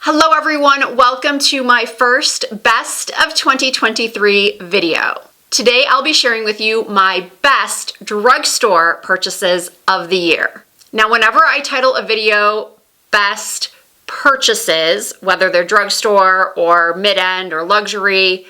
Hello everyone, welcome to my first Best of 2023 video. Today I'll be sharing with you my best drugstore purchases of the year. Now whenever I title a video Best Purchases, whether they're drugstore or mid-end or luxury,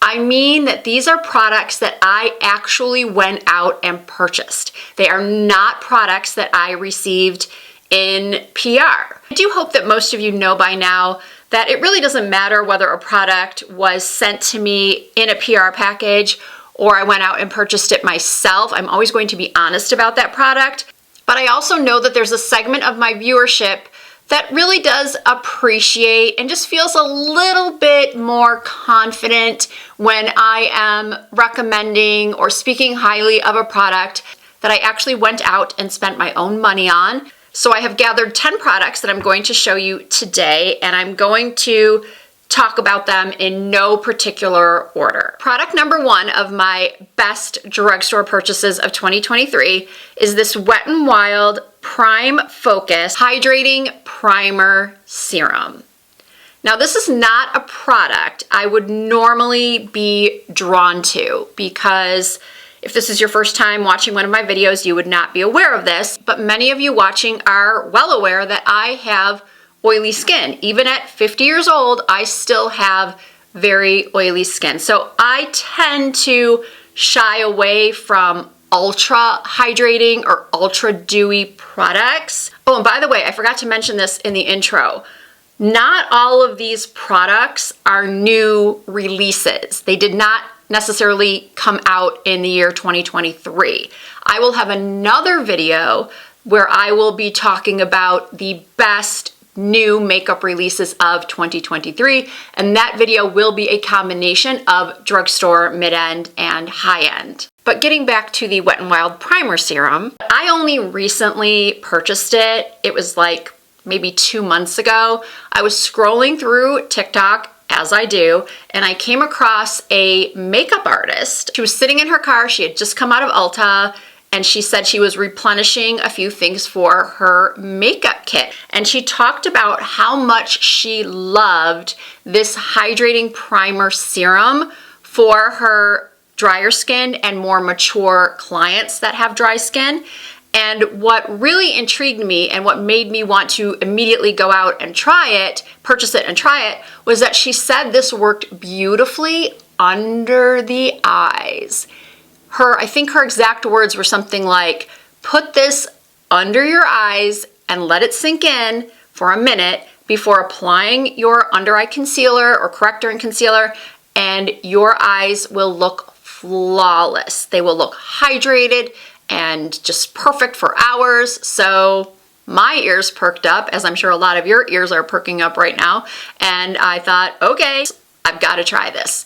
I mean that these are products that I actually went out and purchased. They are not products that I received in PR. I do hope that most of you know by now that it really doesn't matter whether a product was sent to me in a PR package or I went out and purchased it myself. I'm always going to be honest about that product. But I also know that there's a segment of my viewership that really does appreciate and just feels a little bit more confident when I am recommending or speaking highly of a product that I actually went out and spent my own money on. So I have gathered 10 products that I'm going to show you today, and I'm going to talk about them in no particular order. Product number one of my best drugstore purchases of 2023 is this Wet n Wild Prime Focus Hydrating Primer Serum. Now this is not a product I would normally be drawn to because if this is your first time watching one of my videos, you would not be aware of this, but many of you watching are well aware that I have oily skin. Even at 50 years old, I still have very oily skin. So I tend to shy away from ultra hydrating or ultra dewy products. Oh, and by the way, I forgot to mention this in the intro. Not all of these products are new releases. They did not necessarily come out in the year 2023. I will have another video where I will be talking about the best new makeup releases of 2023, and that video will be a combination of drugstore, mid-end, and high-end. But getting back to the Wet n Wild Primer Serum, I only recently purchased it. It was like maybe 2 months ago. I was scrolling through TikTok, as I do, and I came across a makeup artist. She was sitting in her car, she had just come out of Ulta, and she said she was replenishing a few things for her makeup kit. And she talked about how much she loved this hydrating primer serum for her drier skin and more mature clients that have dry skin. And what really intrigued me and what made me want to immediately go out and try it, purchase it and try it, was that she said this worked beautifully under the eyes. I think her exact words were something like, put this under your eyes and let it sink in for a minute before applying your under eye concealer or corrector and concealer, and your eyes will look flawless. They will look hydrated and just perfect for hours. So my ears perked up, as I'm sure a lot of your ears are perking up right now. And I thought, okay, I've got to try this.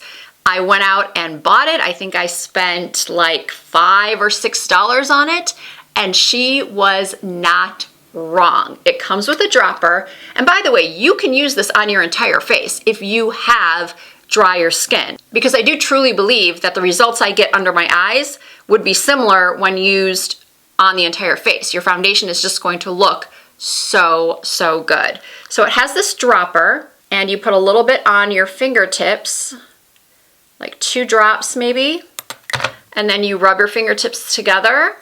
I went out and bought it. I think I spent like $5 or $6 on it, and she was not wrong. It comes with a dropper. And by the way, you can use this on your entire face if you have drier skin, because I do truly believe that the results I get under my eyes would be similar when used on the entire face. Your foundation is just going to look so good. So it has this dropper, and you put a little bit on your fingertips, like 2 drops maybe, and then you rub your fingertips together,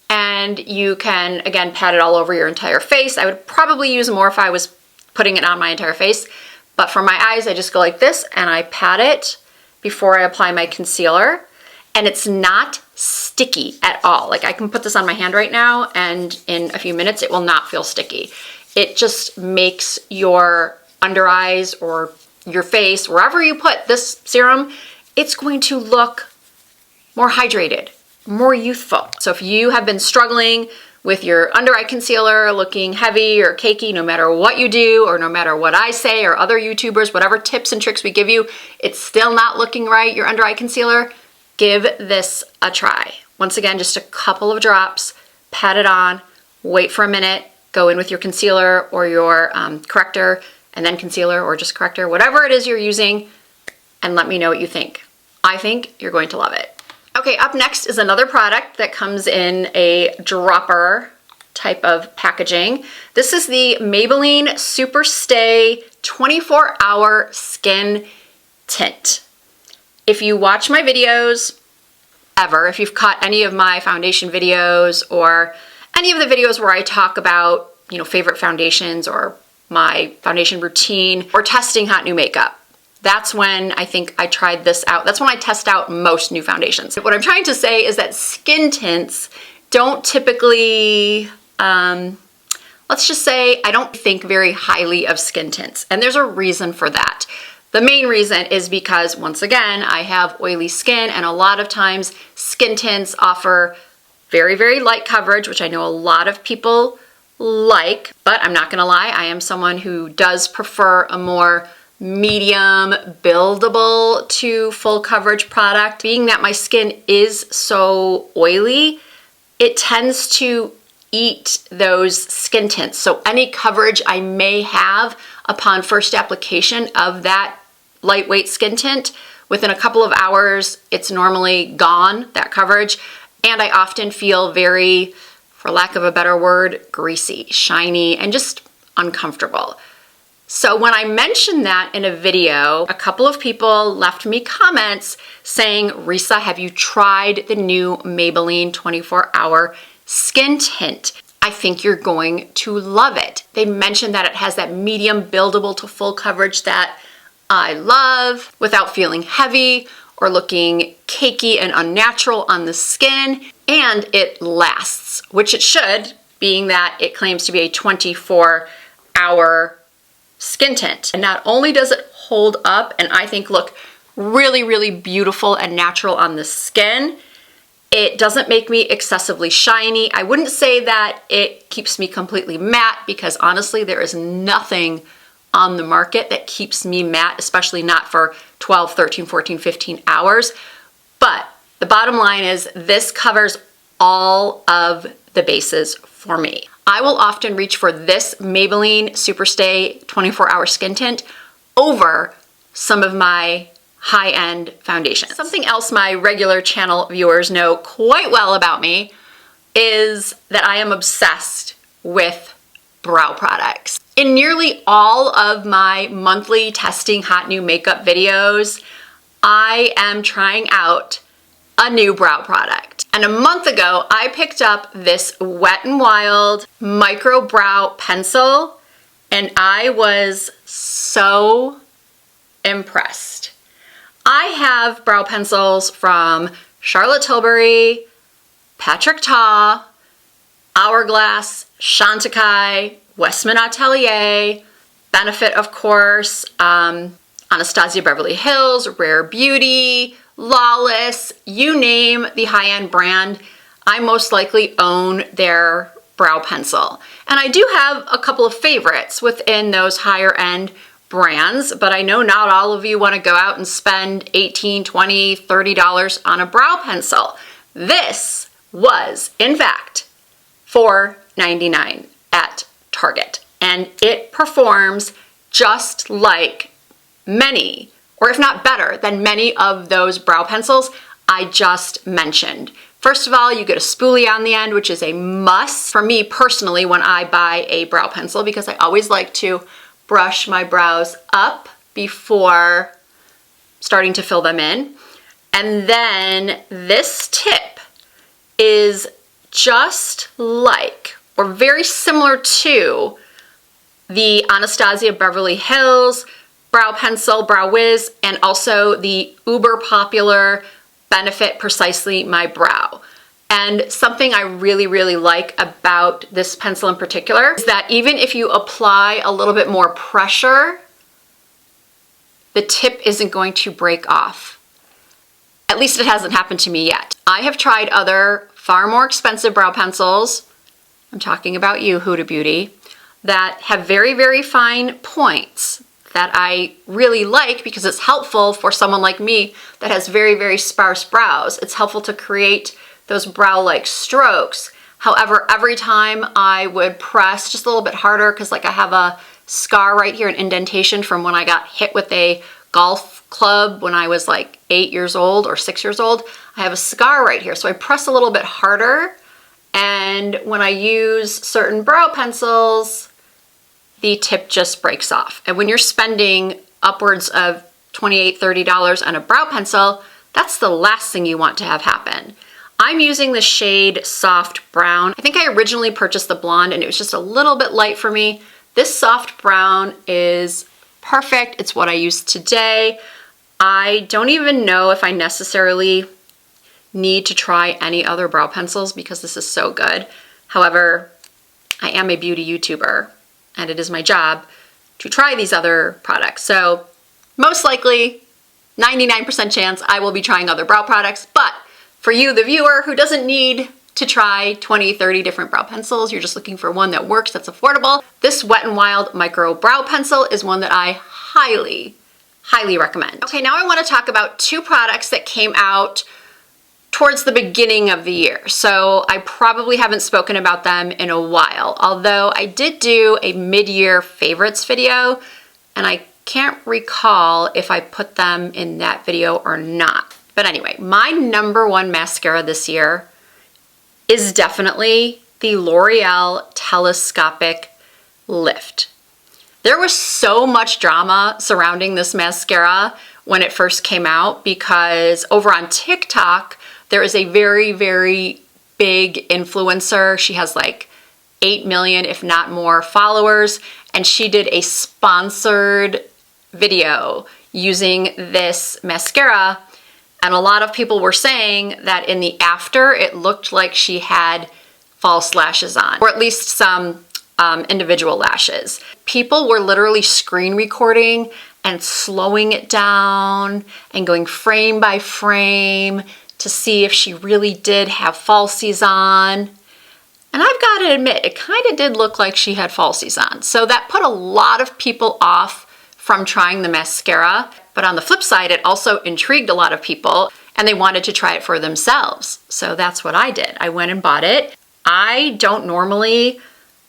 and you can, again, pat it all over your entire face. I would probably use more if I was putting it on my entire face, but for my eyes, I just go like this, and I pat it before I apply my concealer, and it's not sticky at all. Like I can put this on my hand right now, and in a few minutes, it will not feel sticky. It just makes your under eyes or your face, wherever you put this serum, it's going to look more hydrated, more youthful. So if you have been struggling with your under eye concealer looking heavy or cakey, no matter what you do, or no matter what I say or other YouTubers, whatever tips and tricks we give you, it's still not looking right, your under eye concealer, give this a try. Once again, just a couple of drops, pat it on, wait for a minute, go in with your concealer or your corrector, and then concealer or just corrector, whatever it is you're using, and let me know what you think. I think you're going to love it. Okay, up next is another product that comes in a dropper type of packaging. This is the Maybelline Super Stay 24-Hour Skin Tint. If you watch my videos ever, if you've caught any of my foundation videos or any of the videos where I talk about, you know, favorite foundations or my foundation routine or testing hot new makeup, that's when I think I tried this out. That's when I test out most new foundations. What I'm trying to say is that skin tints don't typically, let's just say I don't think very highly of skin tints. And there's a reason for that. The main reason is because, once again, I have oily skin, and a lot of times skin tints offer very, very light coverage, which I know a lot of people like, but I'm not gonna lie, I am someone who does prefer a more medium, buildable to full coverage product. Being that my skin is so oily, it tends to eat those skin tints. So any coverage I may have upon first application of that lightweight skin tint, within a couple of hours, it's normally gone, that coverage. And I often feel very, for lack of a better word, greasy, shiny, and just uncomfortable. So when I mentioned that in a video, a couple of people left me comments saying, Risa, have you tried the new Maybelline 24-Hour Skin Tint? I think you're going to love it. They mentioned that it has that medium buildable to full coverage that I love without feeling heavy or looking cakey and unnatural on the skin, and it lasts, which it should, being that it claims to be a 24-hour skin tint. And not only does it hold up and I think look really, really beautiful and natural on the skin, it doesn't make me excessively shiny. I wouldn't say that it keeps me completely matte, because honestly, there is nothing on the market that keeps me matte, especially not for 12, 13, 14, 15 hours. But the bottom line is this covers all of the bases for me. I will often reach for this Maybelline Super Stay 24-Hour Skin Tint over some of my high-end foundations. Something else my regular channel viewers know quite well about me is that I am obsessed with brow products. In nearly all of my monthly testing hot new makeup videos, I am trying out a new brow product. And a month ago, I picked up this Wet n Wild micro brow pencil, and I was so impressed. I have brow pencils from Charlotte Tilbury, Patrick Ta, Hourglass, Chantecaille, Westman Atelier, Benefit, of course, Anastasia Beverly Hills, Rare Beauty, Lawless, you name the high-end brand, I most likely own their brow pencil. And I do have a couple of favorites within those higher-end brands, but I know not all of you want to go out and spend $18, $20, $30 on a brow pencil. This was, in fact, $4.99 at Target, and it performs just like many, or if not better than many of those brow pencils I just mentioned. First of all, you get a spoolie on the end, which is a must for me personally when I buy a brow pencil, because I always like to brush my brows up before starting to fill them in. And then this tip is just like, or very similar to, the Anastasia Beverly Hills brow pencil, Brow Wiz, and also the uber popular Benefit Precisely My Brow. And something I really, really like about this pencil in particular is that even if you apply a little bit more pressure, the tip isn't going to break off. At least it hasn't happened to me yet. I have tried other far more expensive brow pencils, I'm talking about you, Huda Beauty, that have very, very fine points that I really like, because it's helpful for someone like me that has very, very sparse brows. It's helpful to create those brow-like strokes. However, every time I would press just a little bit harder, because like I have a scar right here, an indentation from when I got hit with a golf club when I was like 8 years old or 6 years old. I have a scar right here, so I press a little bit harder And when I use certain brow pencils, the tip just breaks off. And when you're spending upwards of $28, $30 on a brow pencil, that's the last thing you want to have happen. I'm using the shade Soft Brown. I think I originally purchased the blonde and it was just a little bit light for me. This soft brown is perfect. It's what I use today. I don't even know if I necessarily need to try any other brow pencils because this is so good. However, I am a beauty YouTuber and it is my job to try these other products. So most likely, 99% chance I will be trying other brow products, but for you, the viewer, who doesn't need to try 20, 30 different brow pencils, you're just looking for one that works, that's affordable, this Wet n Wild Micro Brow Pencil is one that I highly recommend. Okay, now I want to talk about two products that came out towards the beginning of the year. So I probably haven't spoken about them in a while, although I did do a mid-year favorites video, and I can't recall if I put them in that video or not. But anyway, my number one mascara this year is definitely the L'Oreal Telescopic Lift. There was so much drama surrounding this mascara when it first came out because over on TikTok, there is a very, very big influencer. She has like 8 million, if not more, followers, and she did a sponsored video using this mascara. And a lot of people were saying that in the after, it looked like she had false lashes on, or at least some individual lashes. People were literally screen recording and slowing it down and going frame by frame to see if she really did have falsies on. And I've got to admit, it kind of did look like she had falsies on. So that put a lot of people off from trying the mascara. But on the flip side, it also intrigued a lot of people and they wanted to try it for themselves. So that's what I did. I went and bought it. I don't normally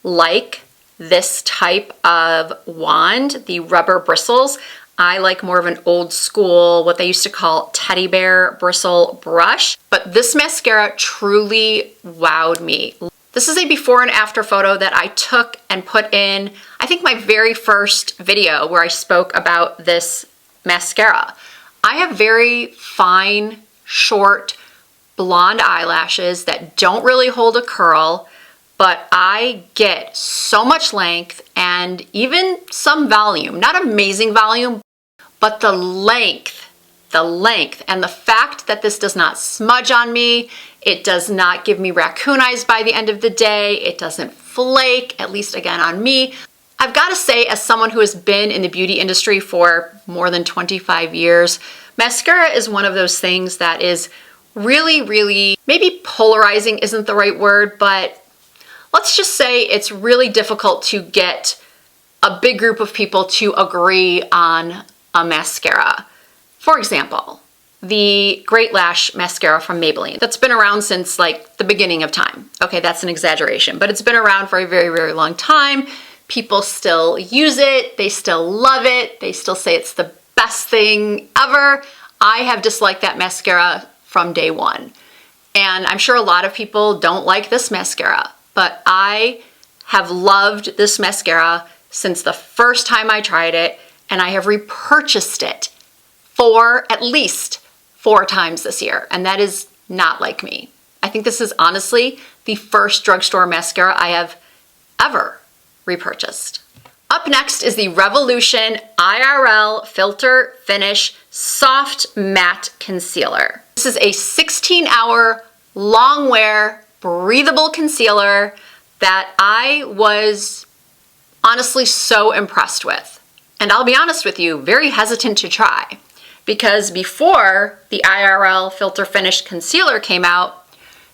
like this type of wand, the rubber bristles. I like more of an old school, what they used to call teddy bear bristle brush. But this mascara truly wowed me. This is a before and after photo that I took and put in, I think, my very first video where I spoke about this mascara. I have very fine, short, blonde eyelashes that don't really hold a curl, but I get so much length and even some volume. Not amazing volume, but the length and the fact that this does not smudge on me, it does not give me raccoon eyes by the end of the day, it doesn't flake, at least again on me. I've got to say, as someone who has been in the beauty industry for more than 25 years, mascara is one of those things that is really, maybe polarizing isn't the right word, but let's just say it's really difficult to get a big group of people to agree on a mascara. For example, the Great Lash mascara from Maybelline that's been around since like the beginning of time. Okay, that's an exaggeration, but it's been around for a very long time. People still use it, they still love it, they still say it's the best thing ever. I have disliked that mascara from day one. And I'm sure a lot of people don't like this mascara, but I have loved this mascara since the first time I tried it, and I have repurchased it at least 4 times this year, and that is not like me. I think this is honestly the first drugstore mascara I have ever repurchased. Up next is the Revolution IRL Filter Finish Soft Matte Concealer. This is a 16-hour long wear breathable concealer that I was honestly so impressed with. And I'll be honest with you, very hesitant to try. Because before the IRL Filter Finish Concealer came out,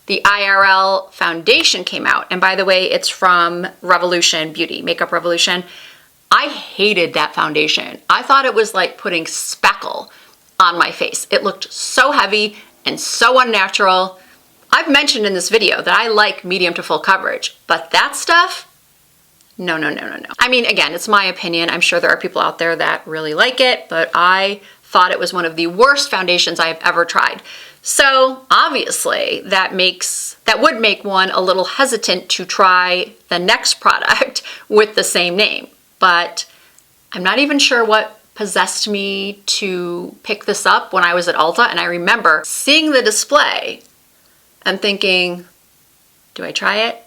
the IRL Foundation came out. And by the way, it's from Revolution Beauty, Makeup Revolution. I hated that foundation. I thought it was like putting speckle on my face. It looked so heavy and so unnatural. I've mentioned in this video that I like medium to full coverage, but that stuff, no. I mean, again, it's my opinion. I'm sure there are people out there that really like it, but I thought it was one of the worst foundations I have ever tried. So obviously that would make one a little hesitant to try the next product with the same name. But I'm not even sure what possessed me to pick this up when I was at Ulta, and I remember seeing the display and thinking, do I try it?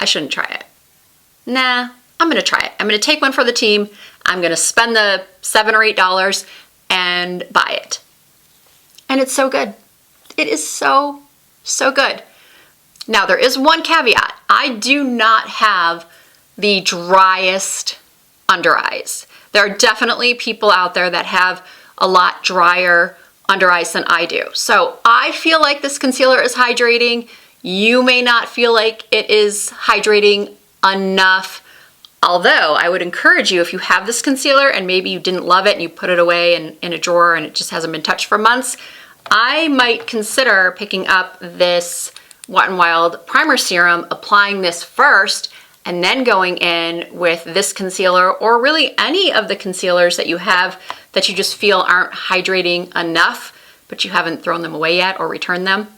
I shouldn't try it. Nah, I'm gonna try it. I'm gonna take one for the team. I'm gonna spend the $7 or $8 and buy it. And it's so good. It is so, so good. Now there is one caveat. I do not have the driest under eyes. There are definitely people out there that have a lot drier under eyes than I do. So I feel like this concealer is hydrating. You may not feel like it is hydrating enough. Although I would encourage you, if you have this concealer and maybe you didn't love it and you put it away in a drawer and it just hasn't been touched for months, I might consider picking up this Wet n Wild Primer Serum, applying this first, and then going in with this concealer, or really any of the concealers that you have that you just feel aren't hydrating enough, but you haven't thrown them away yet or returned them.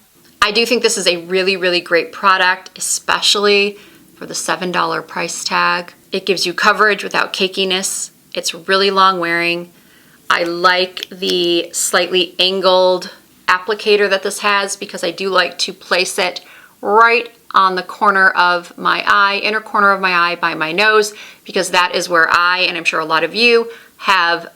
I do think this is a really, really great product, especially for the $7 price tag. It gives you coverage without cakiness. It's really long wearing. I like the slightly angled applicator that this has because I do like to place it right on the corner of my eye, inner corner of my eye by my nose, because that is where I, and I'm sure a lot of you, have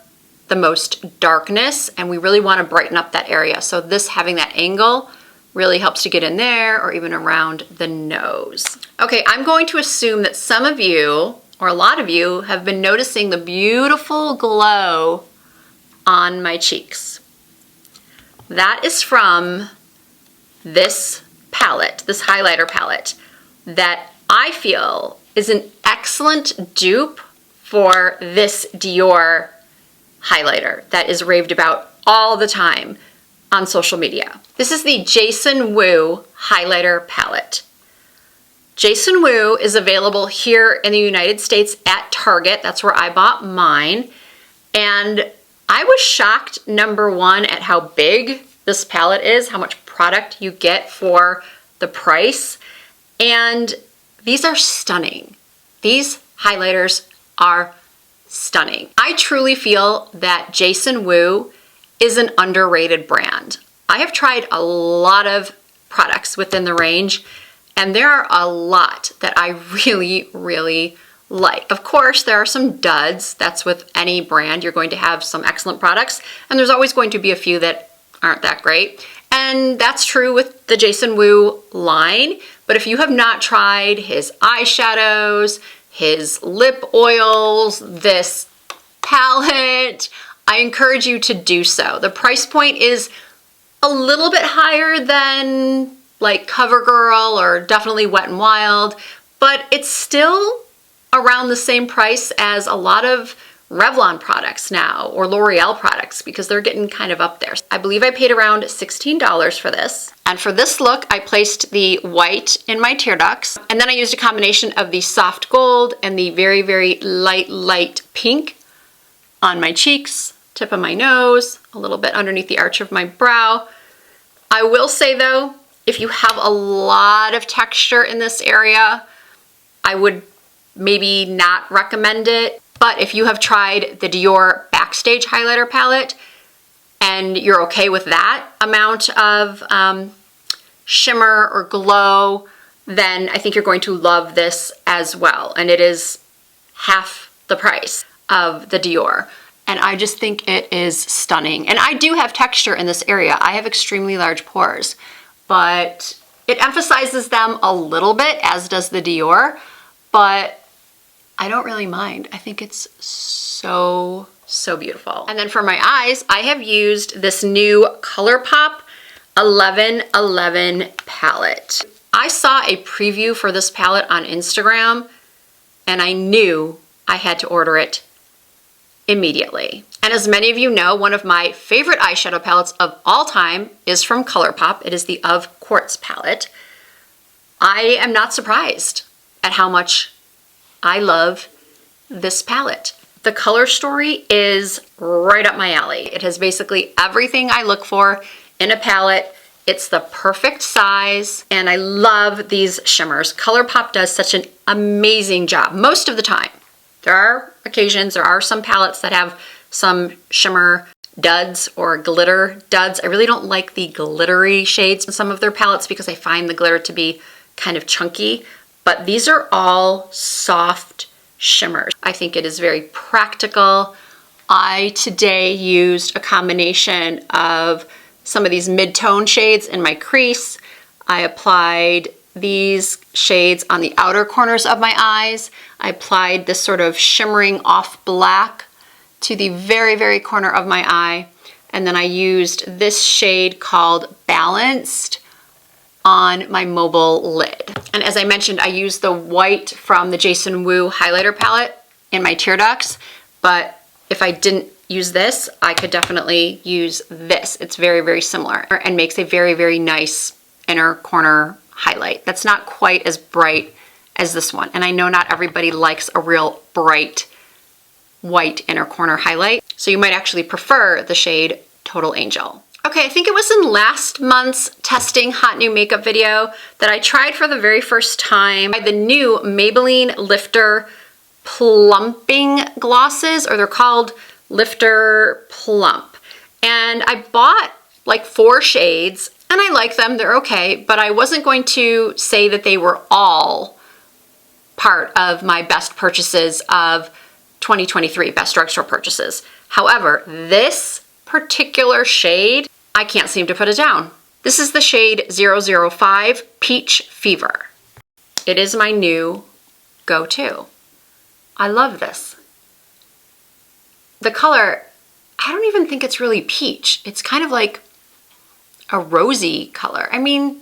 the most darkness, and we really want to brighten up that area. So this having that angle really helps to get in there or even around the nose. Okay, I'm going to assume that some of you, or a lot of you, have been noticing the beautiful glow on my cheeks. That is from this palette, this highlighter palette, that I feel is an excellent dupe for this Dior highlighter that is raved about all the time on social media. This is the Jason Wu highlighter palette. Jason Wu is available here in the United States at Target. That's where I bought mine. And I was shocked, number one, at how big this palette is, how much product you get for the price. And these are stunning. These highlighters are stunning. I truly feel that Jason Wu is an underrated brand. I have tried a lot of products within the range, and there are a lot that I really, really like. Of course, there are some duds. That's with any brand. You're going to have some excellent products, and there's always going to be a few that aren't that great. And that's true with the Jason Wu line. But if you have not tried his eyeshadows, his lip oils, this palette, I encourage you to do so. The price point is a little bit higher than like CoverGirl or definitely Wet n Wild, but it's still around the same price as a lot of Revlon products now, or L'Oreal products, because they're getting kind of up there. I believe I paid around $16 for this. And for this look, I placed the white in my tear ducts, and then I used a combination of the soft gold and the very, very light pink on my cheeks, tip of my nose, a little bit underneath the arch of my brow. I will say though, if you have a lot of texture in this area, I would maybe not recommend it. But if you have tried the Dior Backstage highlighter palette and you're okay with that amount of shimmer or glow, then I think you're going to love this as well. And it is half the price of the Dior. And I just think it is stunning. And I do have texture in this area. I have extremely large pores, but it emphasizes them a little bit, as does the Dior, but I don't really mind. I think it's so beautiful. And then for my eyes, I have used this new Colourpop 1111 palette. I saw a preview for this palette on Instagram, and I knew I had to order it immediately. And as many of you know, one of my favorite eyeshadow palettes of all time is from Colourpop. It is the Of Quartz palette. I am not surprised at how much I love this palette. The color story is right up my alley. It has basically everything I look for in a palette It's the perfect size, and I love these shimmers. Colourpop does such an amazing job most of the time. There are occasions, there are some palettes that have some shimmer duds or glitter duds. I really don't like the glittery shades in some of their palettes because I find the glitter to be kind of chunky, but these are all soft shimmers. I think it is very practical. I today used a combination of some of these mid-tone shades in my crease. I applied these shades on the outer corners of my eyes. I applied this sort of shimmering off black to the very, very corner of my eye. And then I used this shade called Balanced on my mobile lid. And as I mentioned, I used the white from the Jason Wu highlighter palette in my tear ducts, but if I didn't use this, I could definitely use this. It's very, very similar and makes a very, very nice inner corner highlight. That's not quite as bright as this one. And I know not everybody likes a real bright white inner corner highlight, so you might actually prefer the shade Total Angel. Okay, I think it was in last month's testing hot new makeup video that I tried for the very first time the new Maybelline Lifter Plumping glosses, or they're called Lifter Plump. And I bought like 4 shades and I like them, they're okay, but I wasn't going to say that they were all part of my best purchases of 2023, best drugstore purchases. However, this particular shade, I can't seem to put it down. This is the shade 005 Peach Fever. It is my new go-to. I love this. The color, I don't even think it's really peach. It's kind of like a rosy color. I mean,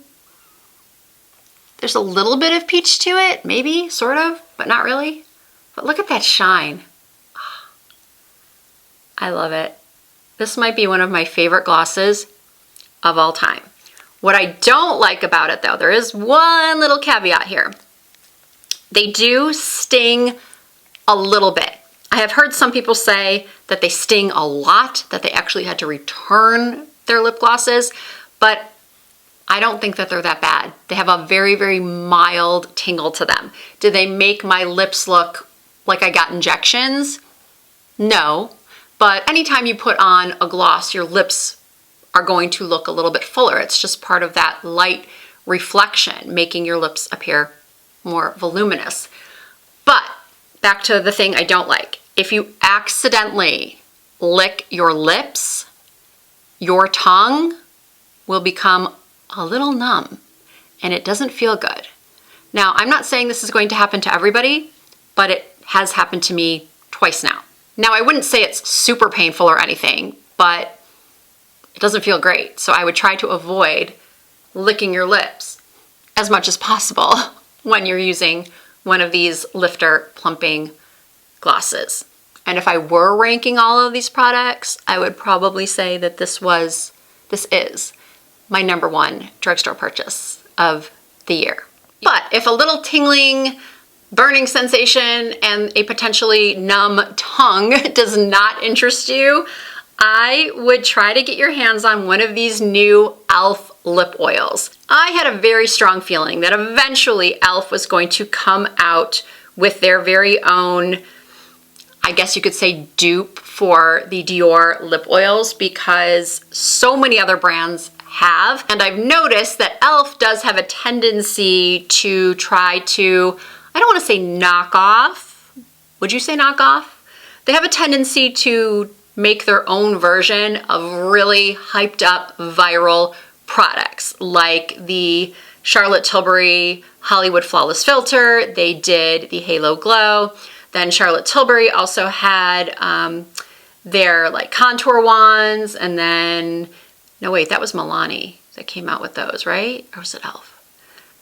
there's a little bit of peach to it, maybe, sort of, but not really. But look at that shine. I love it. This might be one of my favorite glosses of all time. What I don't like about it though, there is one little caveat here. They do sting a little bit. I have heard some people say that they sting a lot, that they actually had to return their lip glosses, but I don't think that they're that bad. They have a very, very mild tingle to them. Do they make my lips look like I got injections? No, but anytime you put on a gloss, your lips are going to look a little bit fuller. It's just part of that light reflection, making your lips appear more voluminous. But back to the thing I don't like. If you accidentally lick your lips, your tongue will become a little numb and it doesn't feel good. Now, I'm not saying this is going to happen to everybody, but it has happened to me twice now. Now, I wouldn't say it's super painful or anything, but it doesn't feel great. So I would try to avoid licking your lips as much as possible when you're using one of these Lifter Plumping glosses. And if I were ranking all of these products, I would probably say that this is my #1 drugstore purchase of the year. But if a little tingling, burning sensation and a potentially numb tongue does not interest you, I would try to get your hands on one of these new e.l.f. lip oils. I had a very strong feeling that eventually e.l.f. was going to come out with their very own, I guess you could say, dupe for the Dior lip oils, because so many other brands have. And I've noticed that e.l.f. does have a tendency to try to, I don't want to say knock off. Would you say knock off? They have a tendency to make their own version of really hyped up viral products, like the Charlotte Tilbury Hollywood Flawless Filter. They did the Halo Glow. Then Charlotte Tilbury also had their like contour wands, and then, no wait, that was Milani that came out with those, right? Or was it e.l.f.?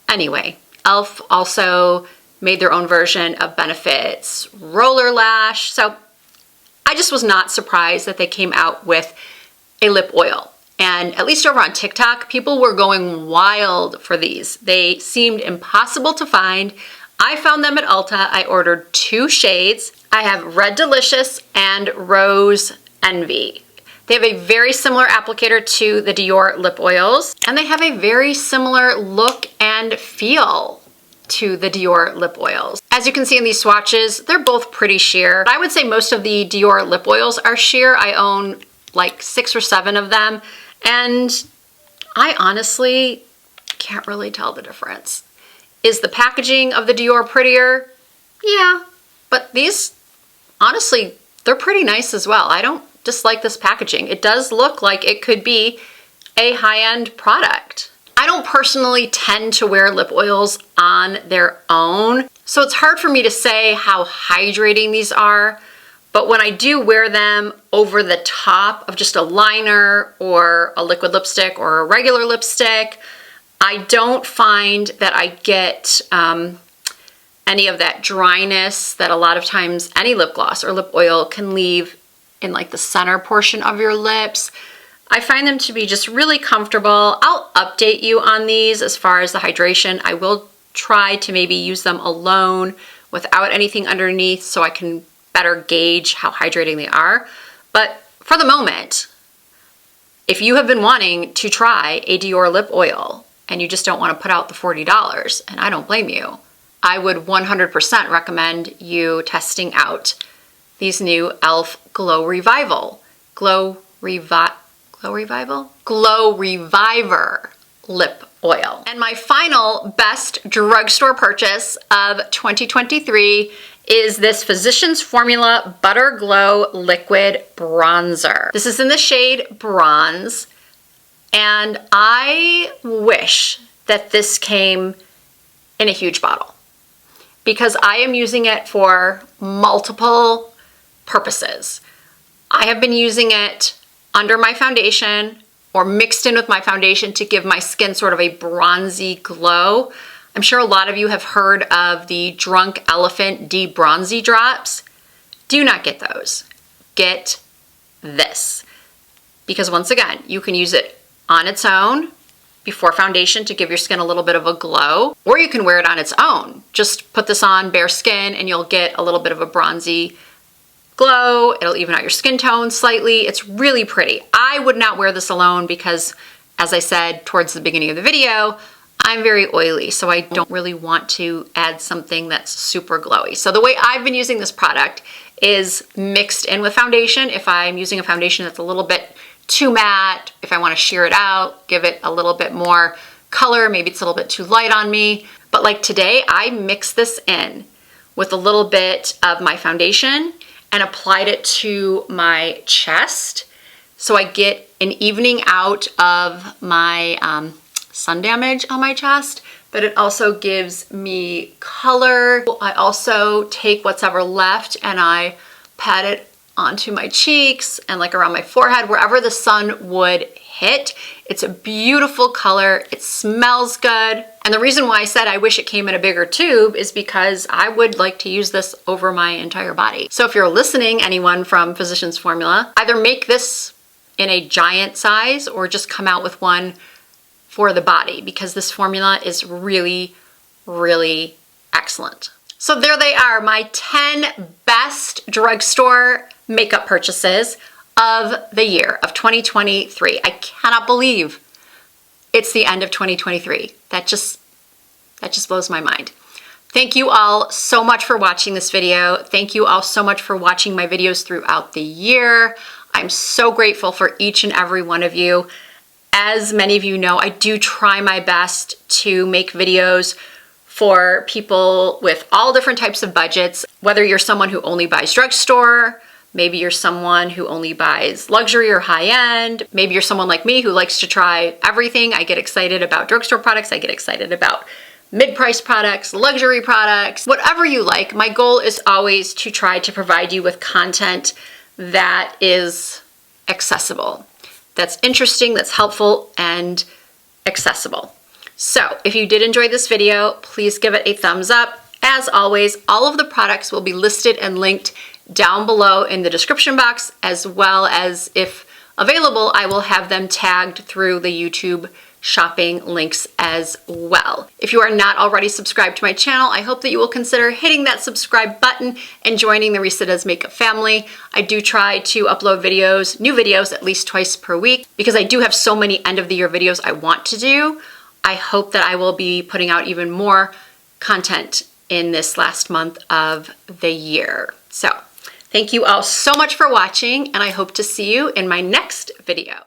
Anyway, e.l.f. also made their own version of Benefit's Roller Lash. So I just was not surprised that they came out with a lip oil. And at least over on TikTok, people were going wild for these. They seemed impossible to find. I found them at Ulta. I ordered 2 shades. I have Red Delicious and Rose Envy. They have a very similar applicator to the Dior lip oils, and they have a very similar look and feel to the Dior lip oils. As you can see in these swatches, they're both pretty sheer. I would say most of the Dior lip oils are sheer. I own like 6 or 7 of them, and I honestly can't really tell the difference. Is the packaging of the Dior prettier? Yeah, but these, honestly, they're pretty nice as well. I don't dislike this packaging. It does look like it could be a high-end product. I don't personally tend to wear lip oils on their own, so it's hard for me to say how hydrating these are, but when I do wear them over the top of just a liner or a liquid lipstick or a regular lipstick, I don't find that I get any of that dryness that a lot of times any lip gloss or lip oil can leave in like the center portion of your lips. I find them to be just really comfortable. I'll update you on these as far as the hydration. I will try to maybe use them alone without anything underneath so I can better gauge how hydrating they are. But for the moment, if you have been wanting to try a Dior lip oil and you just don't want to put out the $40, and I don't blame you, I would 100% recommend you testing out these new e.l.f. Glow Reviver lip oil. And my final best drugstore purchase of 2023 is this Physicians Formula Butter Glow Liquid Bronzer. This is in the shade Bronze, and I wish that this came in a huge bottle because I am using it for multiple purposes. I have been using it under my foundation or mixed in with my foundation to give my skin sort of a bronzy glow. I'm sure a lot of you have heard of the Drunk Elephant De-Bronzy Drops. Do not get those. Get this. Because once again, you can use it on its own before foundation to give your skin a little bit of a glow, or you can wear it on its own. Just put this on bare skin and you'll get a little bit of a bronzy glow. It'll even out your skin tone slightly. It's really pretty. I would not wear this alone because, as I said towards the beginning of the video, I'm very oily, so I don't really want to add something that's super glowy. So the way I've been using this product is mixed in with foundation. If I'm using a foundation that's a little bit too matte, if I want to sheer it out, give it a little bit more color, maybe it's a little bit too light on me. But like today, I mixed this in with a little bit of my foundation and applied it to my chest so I get an evening out of my sun damage on my chest, but it also gives me color. I also take what's ever left and I pat it onto my cheeks and like around my forehead, wherever the sun would hit. It's a beautiful color. It smells good. And the reason why I said I wish it came in a bigger tube is because I would like to use this over my entire body. So if you're listening, anyone from Physicians Formula, either make this in a giant size or just come out with one for the body, because this formula is really, really excellent. So there they are, my 10 best drugstore makeup purchases of the year of 2023. I cannot believe it's the end of 2023. That just blows my mind. Thank you all so much for watching this video. Thank you all so much for watching my videos throughout the year. I'm so grateful for each and every one of you. As many of you know, I do try my best to make videos for people with all different types of budgets, whether you're someone who only buys drugstore, maybe you're someone who only buys luxury or high-end, maybe you're someone like me who likes to try everything. I get excited about drugstore products, I get excited about mid-price products, luxury products, whatever you like. My goal is always to try to provide you with content that is accessible, that's interesting, that's helpful, and accessible. So if you did enjoy this video, please give it a thumbs up. As always, all of the products will be listed and linked down below in the description box, as well as, if available, I will have them tagged through the YouTube shopping links as well. If you are not already subscribed to my channel, I hope that you will consider hitting that subscribe button and joining the Risa Does Makeup family. I do try to upload videos, new videos, at least twice per week because I do have so many end of the year videos I want to do. I hope that I will be putting out even more content in this last month of the year. So thank you all so much for watching, and I hope to see you in my next video.